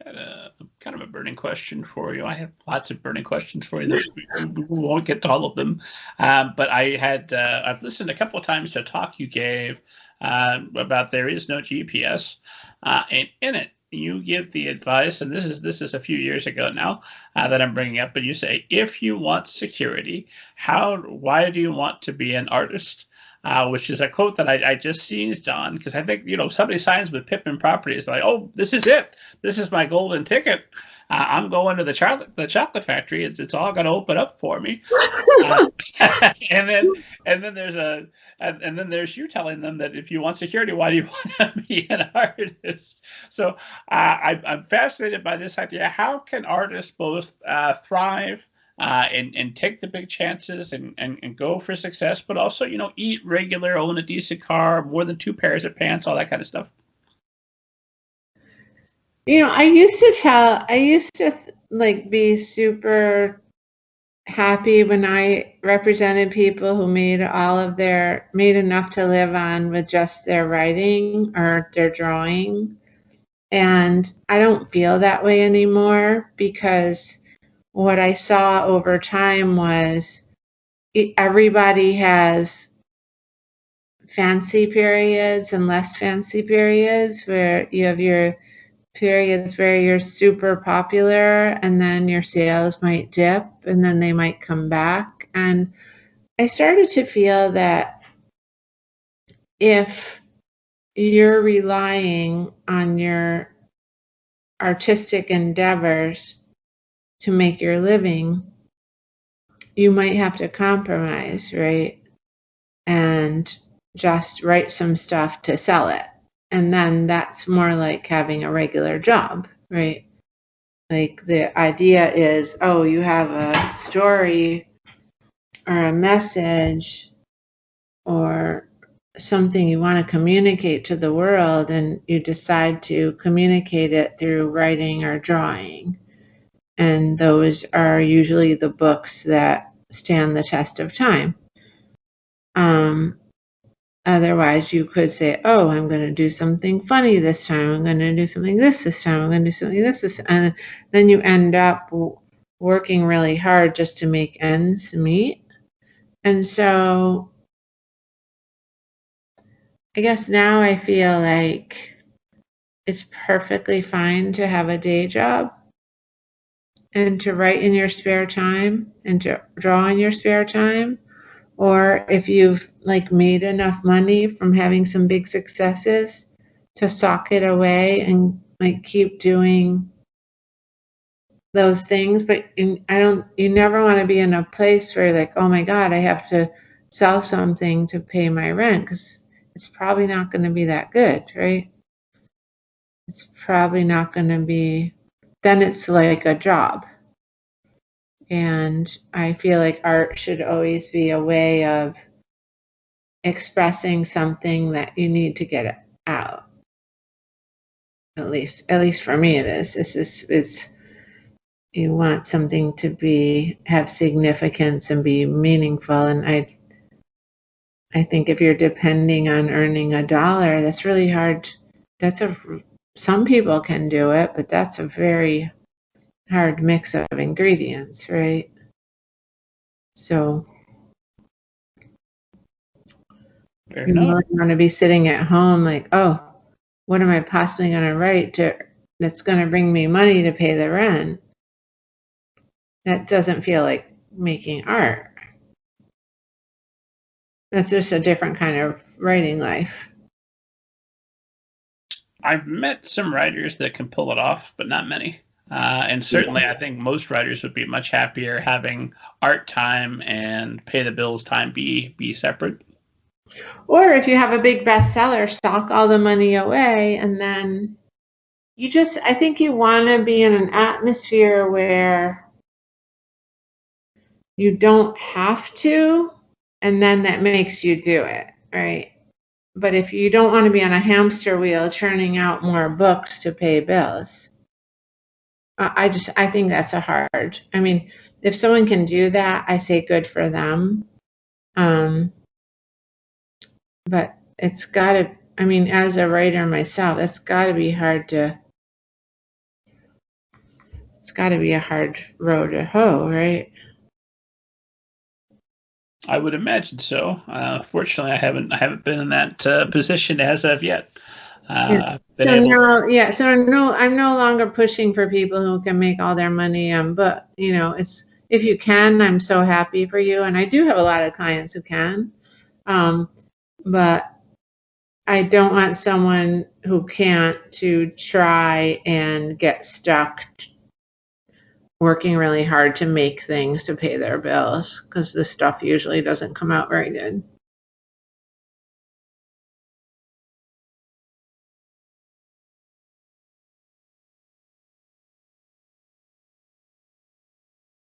had kind of a burning question for you. I have lots of burning questions for you that we won't get to all of them. But I've listened a couple of times to a talk you gave about there is no GPS, and in it you give the advice, and this is a few years ago now that I'm bringing up, but you say if you want security, why do you want to be an artist? Which is a quote that I just seized on because I think, somebody signs with Pippin Properties, like, oh, this is it. This is my golden ticket. I'm going to the chocolate factory. It's all going to open up for me. And then there's you telling them that if you want security, why do you want to be an artist? So I'm fascinated by this idea. How can artists both thrive and take the big chances and go for success, but also, eat regular, own a decent car, more than 2 pairs of pants, all that kind of stuff? I used to be super happy when I represented people who made enough to live on with just their writing or their drawing. And I don't feel that way anymore, because what I saw over time was everybody has fancy periods and less fancy periods, where you have your periods where you're super popular and then your sales might dip and then they might come back. And I started to feel that if you're relying on your artistic endeavors to make your living, you might have to compromise, right? And just write some stuff to sell it. And then that's more like having a regular job, right? Like the idea is, oh, you have a story or a message or something you want to communicate to the world, and you decide to communicate it through writing or drawing. And those are usually the books that stand the test of time. Otherwise, you could say, oh, I'm going to do something funny this time. I'm going to do something this time. I'm going to do something this. And then you end up working really hard just to make ends meet. And so I guess now I feel like it's perfectly fine to have a day job and to write in your spare time and to draw in your spare time. Or if you've made enough money from having some big successes, to sock it away and keep doing those things. But you never want to be in a place where you're oh my God, I have to sell something to pay my rent, because it's probably not going to be that good, right? It's probably not going to be, then it's like a job. And I feel like art should always be a way of expressing something that you need to get out. At least for me, it is. It's you want something to have significance and be meaningful. And I think if you're depending on earning $1, that's really hard. Some people can do it, but that's a very hard mix of ingredients, right? So you want to be sitting at home oh, what am I possibly going to write that's going to bring me money to pay the rent? That doesn't feel like making art. That's just a different kind of writing life. I've met some writers that can pull it off, but not many. And certainly, I think most writers would be much happier having art time and pay the bills time be separate. Or if you have a big bestseller, stock all the money away, and then I think you want to be in an atmosphere where you don't have to, and then that makes you do it, right? But if you don't want to be on a hamster wheel churning out more books to pay bills, I think that's hard. I mean, if someone can do that, I say good for them. But it's got to, as a writer myself, it's got to be hard to it's got to be a hard row to hoe, right? I would imagine so. Fortunately, I haven't been in that position as of yet. Yeah. Been So able. now, yeah. So no, I'm no longer pushing for people who can make all their money. But you know, it's if you can, I'm so happy for you, and I do have a lot of clients who can. But I don't want someone who can't to try and get stuck working really hard to make things to pay their bills, because the stuff usually doesn't come out very good.